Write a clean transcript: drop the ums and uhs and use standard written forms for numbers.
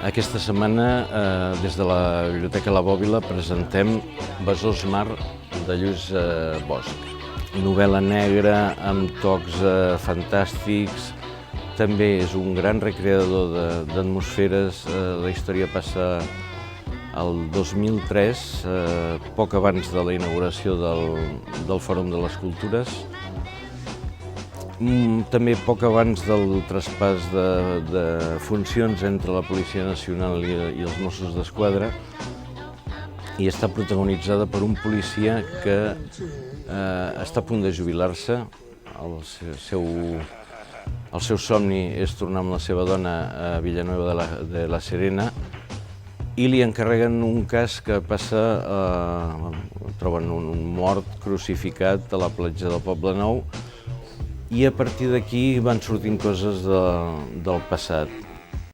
Aquesta setmana, des de la Biblioteca La Bòbila, presentem Besòs Mar, de Lluís Bosch. Novel·la negra amb tocs fantàstics, també és un gran recreador d'atmosferes. La història passa el 2003, poc abans de la inauguració del Fòrum de les Cultures, també poc abans del traspàs de funcions entre la Policia Nacional i els Mossos d'Esquadra, i està protagonitzada per un policia que està a punt de jubilar-se. El seu somni és tornar amb la seva dona a Villanueva de la Serena i li encarreguen un cas que passa, troben un mort crucificat a la platja del Poblenou, i a partir d'aquí van sortint coses del passat.